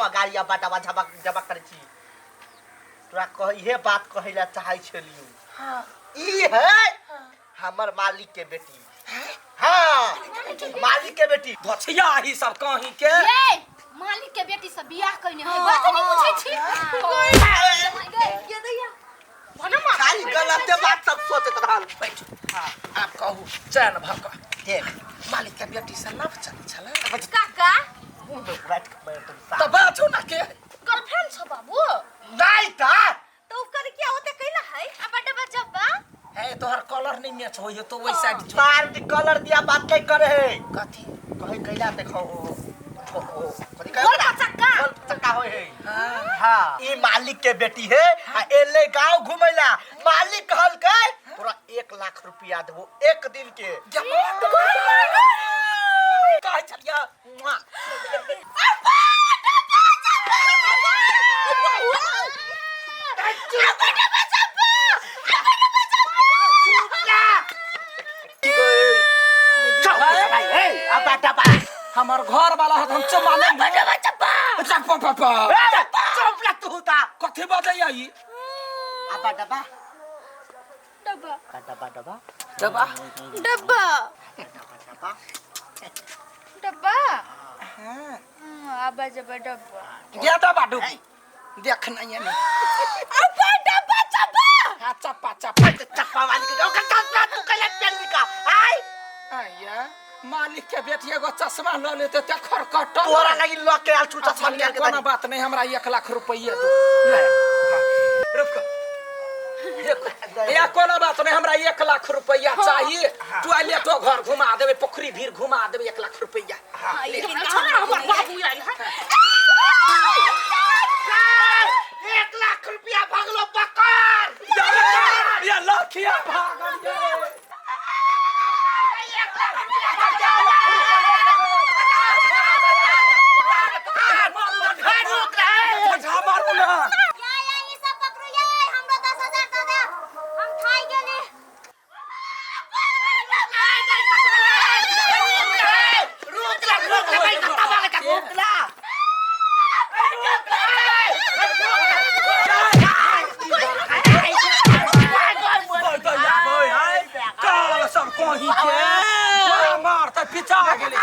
हुआ गाड़िया बाटावा झबक झबक करे छी तोरा कह इहे बात कहैला चाहै छलियो हां ई है हमर मालिक के बेटी हां मालिक के बेटी धछिया ही सब कहीं के ए मालिक के बेटी से बियाह कइने है बात नहीं पूछै छी ये दैया भनमा खाली गलत बात सब सोचत रहल बैठ हां आप कहू चैन भक देख मालिक के बेटी से लव चल छले काका रात त बाजू ना के गर्लफ्रेंड छ बाबू नहीं था तो ओकर क्या होते कइला है अब बड़े बच्चा बा है तोहर कलर नहीं मैच होय तो वही साइड तार दी कलर दिया बात नहीं करे है कथी कहे कैला देखो कथी गोल चक्का होय है हां ई मालिक के बेटी है आ एले गांव घुमैला मालिक कहल के पूरा 1 लाख रुपया देबो एक दिन के कह छलिया हमार घर वाला हम चमाने चप्पा चुपला तू ता कथी बजैया ई डब्बा डब्बा डब्बा डब्बा डब्बा डब्बा डब्बा डब्बा डब्बा हां आबा जब डब्बा ये डब्बा डुब देख नहीं है अब्बा डब्बा चप्पा हां चप्पा चप्पा चप्पा वाली के का तू कले पेन का आई आया मालिक के बेटी एगो चश्मा ल लेते त खरकट तोरा लगी लॉक के आल छूटा छन के कोनो बात नहीं हमरा 1 लाख रुपया दो रुक या कोनो बात नहीं हमरा 1 लाख रुपया चाहिए टॉयलेट तो घर घुमा देबे पोखरी भीर घुमा देबे 1 लाख रुपया लेकिन हमर बाबू आइल है 1 लाख रुपया भगलो पकड़ या लखिया भागल ये पिछा गेले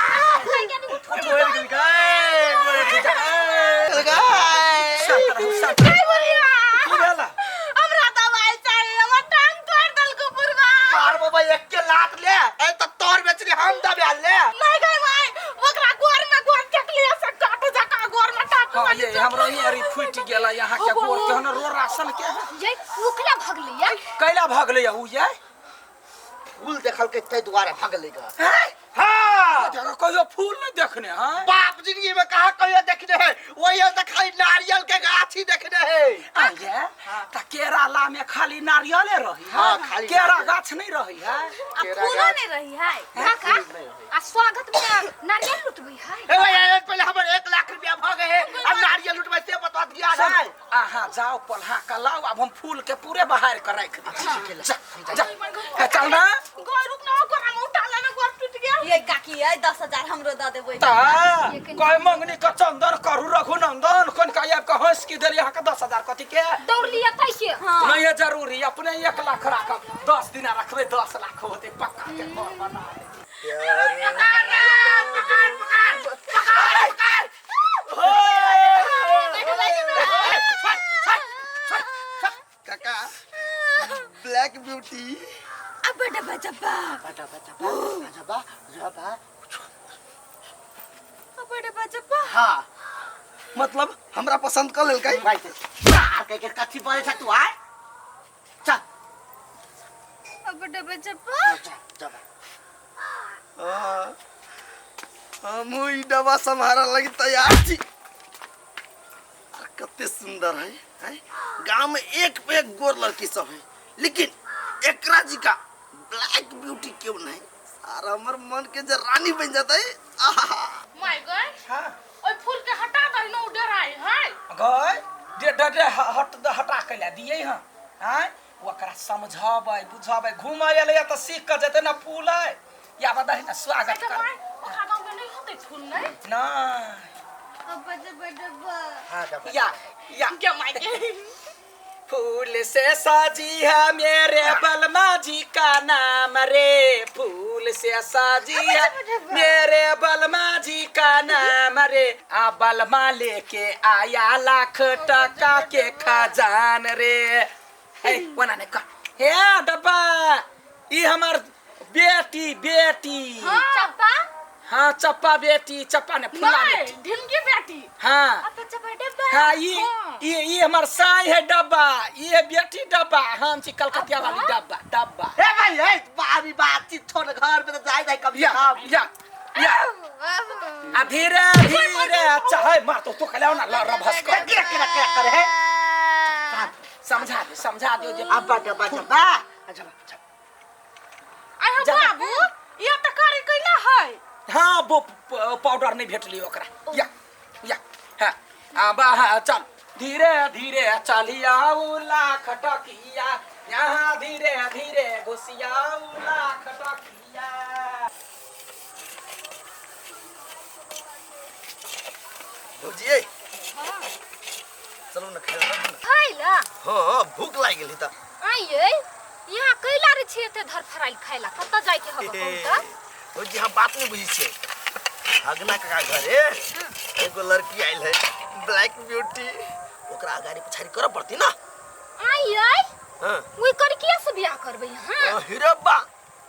हमरा दवाई चाहिए हमर टांग तोड़ दल को पुरवा मार बाबा एक के लात ले ए त तोर बेचरी हम दबे ले नहीं गई भाई ओकरा गोर में गोर टकलिया से काट जका गोर में टाकू हां ये हमरो ये फुट गेला यहां के गोर के न रो राशन के ये उखला भगलिया कैला भागले उ ये फूल देखल के तै दुआरे भागले ग हां जगह कहियो फूल नहीं देखने हां बाप जिंदगी में कहां कहियो देखने है वही त खाली नारियल के गाछी देखने है आये त केरला में खाली नारियले रही हां खाली केरा गाछ नहीं रही है अब फूलो नहीं रही है काका आ स्वागत में नारियल लुटबई है ए भाई पहले हमर 1 लाख रुपया भ गए अब नारियल लुटबे से बता दिया है आहा जाओ पलहा का लाओ अब हम फूल के पूरे बाहर कर रख दी चल ना गोर रुक ना गोर हम उठा लेना गोर टूट गया ये काकी है 10,000 हमरो द देबई ता कोई मंगनी का चंदन करू रघु नंदन कोन का आप का हंस की देली यहां का 10,000 कथि के दौड़ लिया तैसे हां नहीं है जरूरी अपने 1 लाख रखब 10 दिन रखबे 10 लाख होते पक्का के घर बना काका ब्लैक ब्यूटी अब डब्बा जब्बा अब डब्बा जब्बा हां मतलब हमरा पसंद कर लेल भाई यार के कथि बोले छ तू आय चल अब डब्बा जब्बा चल हम ई डब्बा संभारा लगी तैयार थी कते सुंदर है गांव में एक पे एक गोर लड़की सब है लेकिन एकरा जी का ब्लैक ब्यूटी क्यों नहीं सारा हमर मन के जे रानी बन जाता है आहा माय गॉड हां ओय फूल के हटा दई न उधर आई है गय दे हटा के ला दिए हां हैं ओकरा समझाबै बुझाबै घुमाय ले त सीख के जते ना फूल है या बदही ना स्वागत कर ओकरा गांव में नहीं होते फूल नहीं ना हाँ डब्बा या क्या मायके फूल से सजी है मेरे बलमा जी का नाम रे, फूल से सजी है मेरे बलमा जी का नाम रे, आ बलमा लेके आया लाख टका के खजान रे। हे वना ने का हे डब्बा ई हमर बेटी चप्पा हाँ चप्पा बेटी, चप्पा ने फूला बेटी ढिमकी बेटी हाँ अब चप्पा डब्बा हाँ ये हमार साई है डब्बा, ये बेटी डब्बा, हम छी कलकतिया वाली डब्बा। हे भाई हे बारी बातचीत छोड़ घर पे तो जाए कभी काम या धीरे धीरे चाहे मार तो खलाओ ना लड़ भस कर करे है समझा दो जे अब डब्बा डब्बा अच्छा आई हो बाबू ये त करे कैला है हाँ वो पाउडर नहीं भेटली ओकरा या हाँ अब चल धीरे धीरे चलिया लाख टकिया, यहाँ धीरे धीरे घुसिया लाख टकिया। भौजी चलो न खाए खाइला हाँ भूख लाग गेली त आइए यहाँ कैला रे छिए ते धर फराइल खाइला कत जाय के हबो कहू त भौजी हम बात नहीं बुझी छे। हगना का घरे एगो लड़की आइल है ब्लैक ब्यूटी, ओकरा अगाड़ी पछाड़ी करब पड़ती ना। आइए हां ओई कर के से बियाह करबै हां हिरब्बा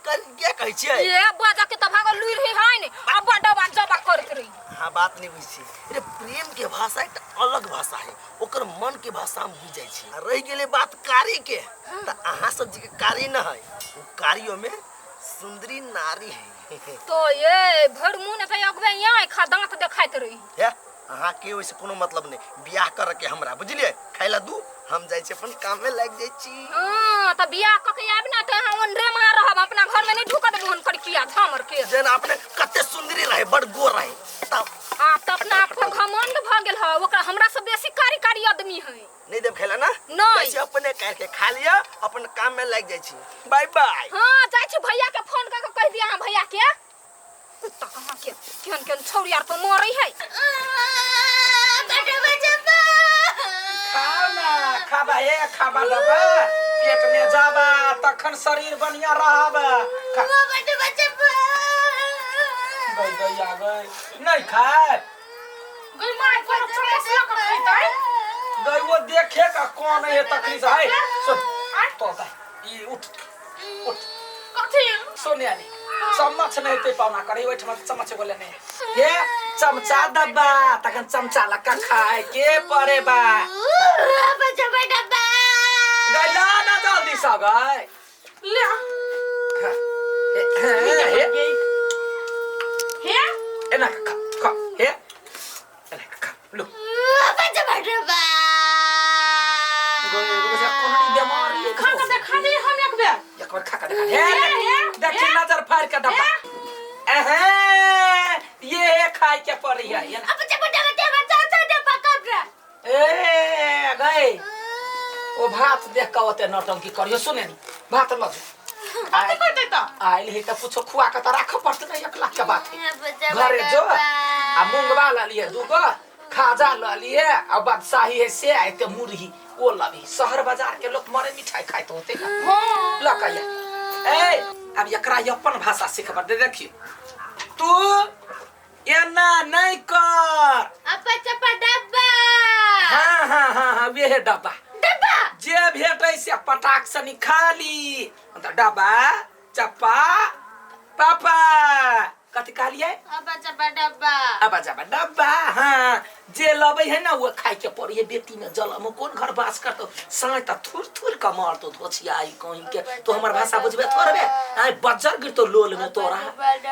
कर के कहै छियै ये बाजा के त भागल लुई रही है ने अब बड़ा जबा करत रही। हाँ बात नहीं बुझी छे। अरे प्रेम के भाषा एक अलग भाषा है, ओकर मन के भाषा हम बुझै छी। रह गेले बात कारी के त अहाँ सब जी के कारी न है, वो कारियों में सुंदरी नारी है। तो ये भर मुंह ने त अगवे यहाँ खा दांत देखाइत रही है अहाँ के वैसे कोनो मतलब नहीं, बियाह कर के हमरा बुझलिए खाइला दू हम जाय छी अपन काम में लग जाय छी। हां त बियाह क के आब ना त हम ओनरे मार रहब अपना घर में नहीं ढुकत बहन कर किया धामर के जेन आपने कते सुंदरी रहे बड़ गोर रहे तब आ त अपना आप को घमंड भ गेल ह, ओकरा हमरा से बेसी कारी आदमी है। नहीं देव खाइला ना नहीं। जैसे अपने कह के खा लिया अपन काम में लग जाय छी। Bye bye. हां जाय छी भैया के फोन कर के कह दिया हां भैया के कुत्ता कहां के केन छौरी आर तो मरई है। खाबा हे खाबा दबा पेट में जाबा तखन शरीर बढ़िया रहब। गई आ गई नहीं खाए गई माय को चले से कर खैतै गई वो देखे का कौन है तकलीफ है। सुन तो ये उठ कथि सोनिया ने चम्मच नहीं ते पाउना करे ओठ में चम्मच बोले नहीं ये चमचा दबा तखन चमचा लका खाए के परे बा बच्चा डब्बा गई ला ना जल्दी सा गई ले हे हे एना खा हे एना खा लो बच्चा डब्बा गई बस कोनडी बीमारी खा के देखा दे हम एक बार खा के देखा हे देख नजर फाड़ के डब्बा ये खाए के पड़ी है अब जब बच्चा डब्बा कब रे ए गई ओ भात देख के ओते नौटंकी करियो सुने नी भात ल कते करते त आइल ही त पूछो खुआ के त राख पड़त नहीं 1 लाख के बात है। घरे जो आ मूंगवा ल लिए दूगो खाजा ल लिए आ बादशाही है से आते मुरही ओ लबी शहर बाजार के लोग मरे मिठाई खाइत होते का हां ल कहिया ए अब एकरा अपन भाषा सिखब दे देखियो तू एना नहीं कर अब चप्पा डब्बा हाँ वे डब्बा जे भेटै से पटाक से निकाली मतलब डब्बा चप्पा पापा कथि कहलिए अब चप्पा डब्बा अब जब डब्बा हाँ जे लबै है ना वो खाए के पड़ी है। बेटी में जलम कौन घर बास करतो साय त थुर का मार तो धोछियाई कहीं के तो हमर भाषा बुझबे थोड़बे आइ बज्जर गिर तो लोल में तोरा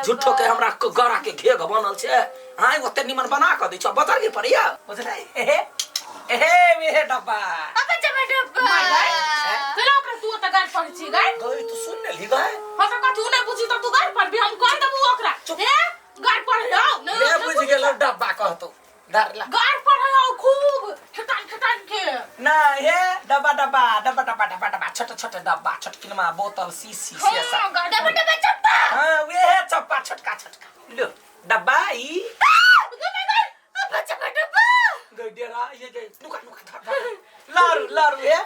झूठो के हमरा गरा के घेग बनल छे हां ओते निमन बना के दै छ बज्जर गिर पड़िया बुझलै ए वे डब्बा अब चप्पा डब्बा चलो ओकरा तू त गाड़ पड़ छी गाड़ गई तू सुन ले गई हम त तू नहीं बुझी त तू गाड़ पड़ भी हम कह देबू ओकरा हे गाड़ पड़ हो ले बुझ गेल डब्बा कहतो डरला गाड़ पड़ हो खूब खटान के ना हे डब्बा छोटे डब्बा छोटकिनमा बोतल शीशी से सब डब्बा चप्पा हां वे चप्पा छोटका लो डब्बा ई अब चप्पा रा ये जे नुका नुका लारू लारू है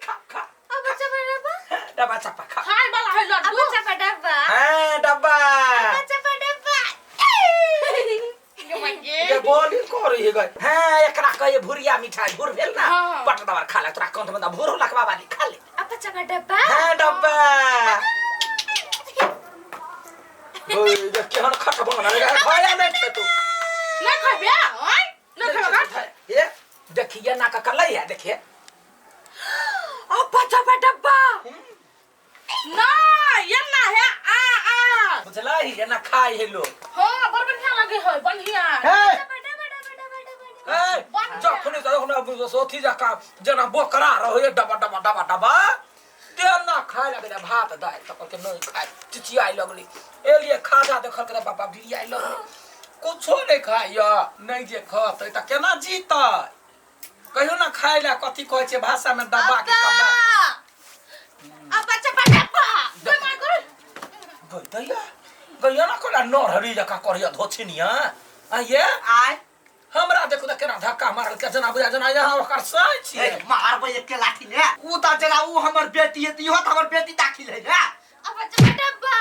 खा खा अब चपा डब्बा डब्बा चप्पा खा खाए वाला है लड्डू अब चपा डब्बा हाँ डब्बा अब चपा डब्बा ये बोली को रही है हाँ एकरा कहे भुरिया मिठाई भुर भेल ना हाँ। पट दबार खा ले तोरा कंठ में भुर लखवा वाली खा ले अब चपा डब्बा हाँ डब्बा ओए ये केहन खट बना रे खाया नहीं थे तू नहीं खाबे ओए नहीं खाबेगा ये देखिए ना का कलई है देखिए अब चपा डब्बा ना ये ना है आ बुझला ही ये ना खाई है लोग हां बड़ बढ़िया लगे है बढ़िया चपा डब्बा डब्बा ए जखने जखने सोथी जका जना बोकरा रहो ये डबा डबा डबा डबा तेना खाए लगे भात दाल तक के नहीं खाए चिचियाई लगली ए लिए खाजा देखल के बाबा बिरियाई लगली कुछो नहीं खाइया नहीं जे खाते त केना जीतै कहियो ना खाइ ला कथि कहै छै भाषा में दबा के कबा अब चपा डब्बा कोई मार कर गइया गइया ना कोला नरहरी जका करिया धोछिनिया आ ये आय हमरा देखो त केना धक्का मारल के जना बुझा जना यहाँ ओकर सही छियै मारबै एके लाठी ने ऊ त जरा ऊ हमर बेटी है इहो त हमर बेटी दाखिल है ने अब चपा डब्बा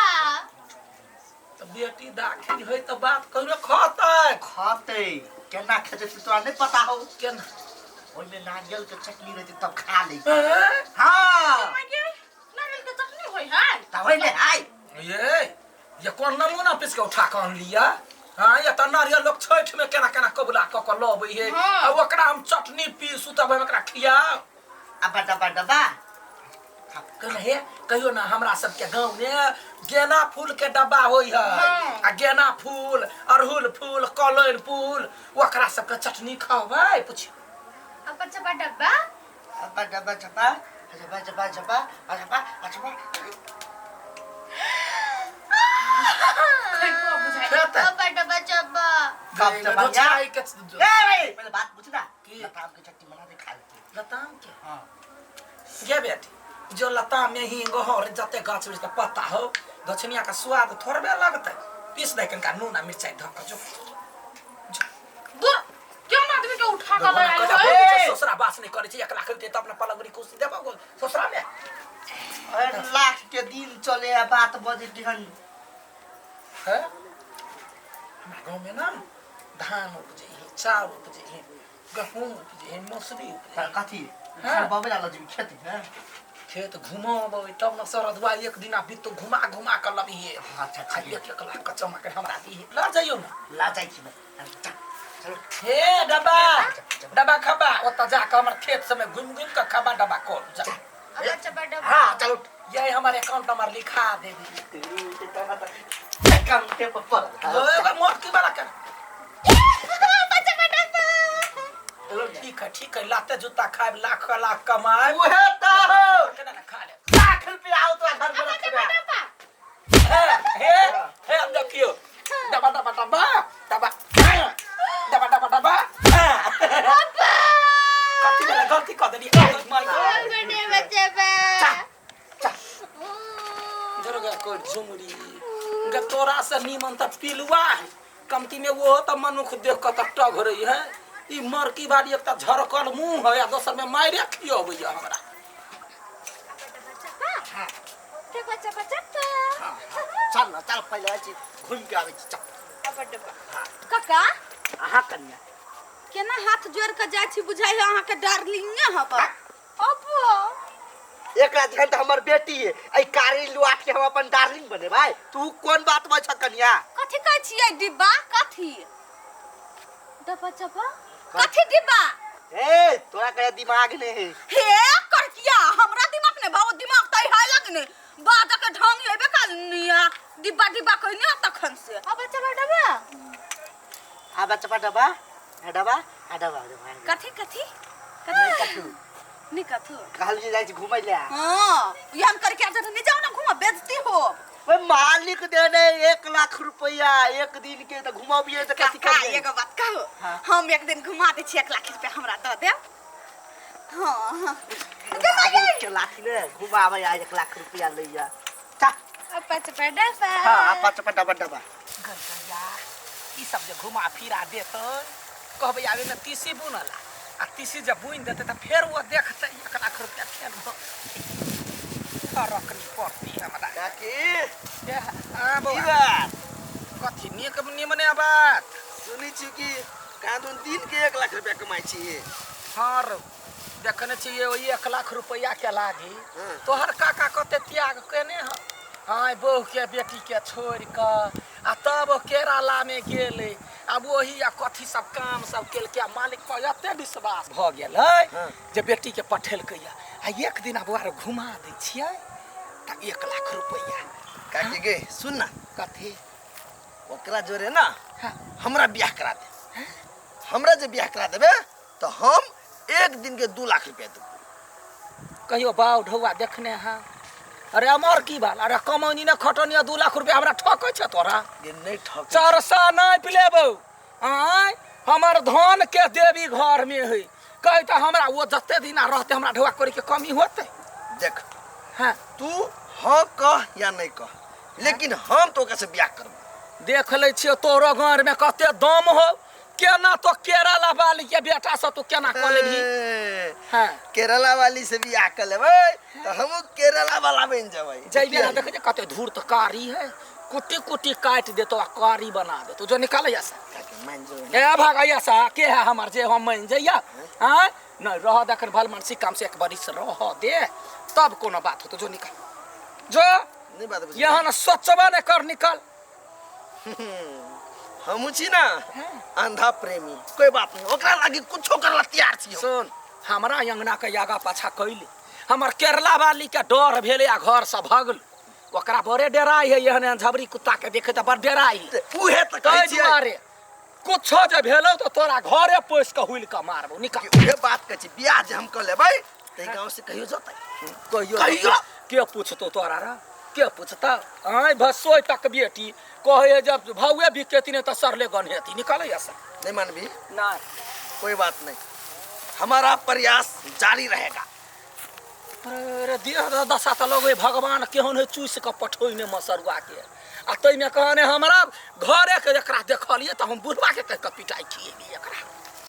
त बेटी दाखिल होय त बात कहियो खातै खाते केना खेते तोरा नहीं पता हो केना ओइमे नारियल के चटनी रहते तब खा ले हैं? हां मागे नारियल के चटनी होय है तब ले आय ये कौन नमूना पिस के उठा के आन लिया हाँ ये त नारियल लोग छठ में केना केना कबुला क लबै है हाँ। अब ओकरा हम चटनी पीसू तब हम एकरा खिया अब डब्बा डब्बा कहले हे कहियो ना हमरा सब के गांव में गेना फूल के डब्बा होई है हाँ। आ गेना फूल अड़हुल फूल कलैर फूल ओकरा सब के चटनी खाबै पूछ अब चपा डब्बा अब डब्बा डब्बा डब्बा डब्बा डब्बा डब्बा डब्बा खैको बुझाई खेत अब डब्बा चपा कब डब्बा चाय के ए भाई पहले बात पूछ ना की? लताम के चटनी बना दे खा लेते लताम के हां ये बेटी जो लताम में ही गहर जते गाछ के पत्ता हो दक्षिणिया का स्वाद थोड़बे लगतै पीस दे कनका नून आ मिरचाई धक जो दूर क्यों ना आदमी के उठा के ले आयो ए ससुरा बास नहीं करे छी 1 लाख के त अपना पलंगरी कुर्सी देबो ससुरा में अरे लाख के दिन चले आ बात बजे दिहन है हमरा गांव में ना धान उपजे है चावल उपजे है गहूम उपजे है मसूरी उपजे है कथी हाँ। खर बाबे लागल जी खेती है खेत घुमाबै तब न सरदवा एक दिना बित घुमा घुमा के लबी है अच्छा आ 1 लाख का चमक हमरा दी है ला जाइयो ना ला जाई छी चलो हे डब्बा डब्बा खबा ओत जा के हमर खेत सब में घुम घुम के खबा डब्बा को जा अब चपा डब्बा हां चलो ये हमारे अकाउंट नंबर लिखा दे दी काम के पर ओए मोट की वाला कर अब चपा डब्बा चलो ठीक है लाते जूता खाए लाख लाख कमाए ओहे त हो केना ना खा ले लाख रुपया आओ तो घर में रख दे हे अब देखियो डब्बा डब्बा डब्बा डब्बा डब्बा डब्बा डब्बा कथी वाला गलती कर देली माय गॉड गड्ढे में चपा जरगा को झुमरी ग तोरा से नीमन त पिलुआ है कमती में वो त मनुख देख के त टग रही है ई मरकी बाड़ी एक त झरकल मुंह है आ दोसर में मारे खियोबै हमरा चपा चपा चपा चल ना चल पहले आई घूम के आवे छी चल अब डब्बा काका आहा कन्या केना हाथ जोड़ के जाय छी बुझाइ अहाँ के डार्लिंग हब अब एक रात घंटा हमर बेटी है आई कारी लुआट के हम अपन डार्लिंग बने भाई तू कौन बात बछ कन्या कथि कहै छियै डिब्बा कथि डब्बा चपा कथि डिब्बा ए तोरा के दिमाग नहीं है हे करकिया हमरा दिमाग ने बाबू दिमाग तै हाय लगने बाजा के ढंग लेबे कनिया डिब्बा डिब्बा कहनी तखन से अब चपा डब्बा आ बच्चा डबा डबा डबा कथि कथि नहीं कथू नहीं कथु कहल जी जाई घुमै ले हां ये हम करके आज नहीं जाओ ना घुमा बेइज्जती हो ओए मालिक देने 1 लाख रुपया एक दिन के त घुमाबिए त कथि काका कर एगो बात कहू हाँ। हम एक दिन घुमा दे छी 1 लाख रुपया हमरा द दे हां के लाख ने घुमाबै आ 1 लाख रुपया लइया चा अब चपा डब्बा हां आ 5 डबा डबा ई सब जे घुमा फिरा देते कहबै आवे में तीसी बुनला आ तीसी जब बुन देते तो फिर वो देखते 1 लाख रुपया फेर रखनी पड़ती हमरा काकी के ई बउआ बात कथी निमने बात सुनी छी कि कादुन दिन के 1 लाख रुपया कमाई छी हाँ रो देखने चाहिए वही 1 लाख रुपया के लागी हाँ। तोहर काका कते त्याग केने ह हाँ बहू के बेटी के छोड़ कर आ तब केरला में गेले अब वही आ कथी सब काम सब केल के मालिक पर एते विश्वास भ गेल हाँ। जे बेटी के पठेलकै आ एक दिन अब घुमा दै छियै त 1 लाख रुपया काकी गे सुन ना कथी ओकरा जोरे ना हाँ। हमरा ब्याह करा दे हमरा जे ब्याह करा देबे तो हम 1 दिन के 2 लाख रुपया देबो कहियो बाऊ ढौआ देखने हैं अरे अमर की बाल अरे कमौनी ने खटनी 2 लाख रुपया हमरा ठकै छ तोरा ये नहीं ठक चरसा नापि लेबौ आय हमर धन के देवी घर में है कहे तो हमरा वो जते दिन रहते हमरा ढौआ करे के कमी होते देख हाँ तू हाँ कह या नहीं कह लेकिन हम तो ओकरा से ब्याह करबो देख ले छियो तोरो घर में कते दम हो केना तो केरला वाली के बेटा से तू केना कर लेबही हाँ केरला वाली से ब्याह कर लेबै तो हम केरला वाला बन जेबै जइबे ना देखे कते धूर्त कारी है कुटी कुटी काट देतो आ कारी बना देतो जो निकाल ऐसा मान जो ए भागैया सा के है हमर जे हम मान जइया हां न रह देखन भल मनसी काम से एक बारी से रह दे तब कोनो बात हो तो जो निकाल जो नहीं बात बुझ यहाँ न सोचबा न कर निकाल हम छी ना अंधा प्रेमी कोई बात नहीं ओकरा लागी कुछो करला तैयार छी सुन हमरा अंगना के आगा पाछा कैले हमर केरला वाली के डर भेले आ घर से भगल ओकरा बड़े डराई है एहन झबरी कुत्ता के देखे त बड़ डराई उहे त तै कहै छी दुआरे कुछो जे भेलो तो तोरा घरे पोस के हुइल के मारबो निकाल उहे बात कहै छी ब्याह जे हम कर लेबै तै गांव से कहियो जतै कहियो के पूछतो तोरा रा के पूछता आय भसोय तक बेटी कहे जब भाउए बिकेती ने त सरले गनहेती निकाले ऐसा नहीं मानबी ना कोई बात नहीं हमारा प्रयास जारी रहेगा अरे देह दशा त लगे भगवान केहन है चूस के पठोई ने मसरुआ के आ तै में कहने हमरा घरे के एकरा देखलिए त हम बुढ़वा के कह के पिटाई खिएबी एकरा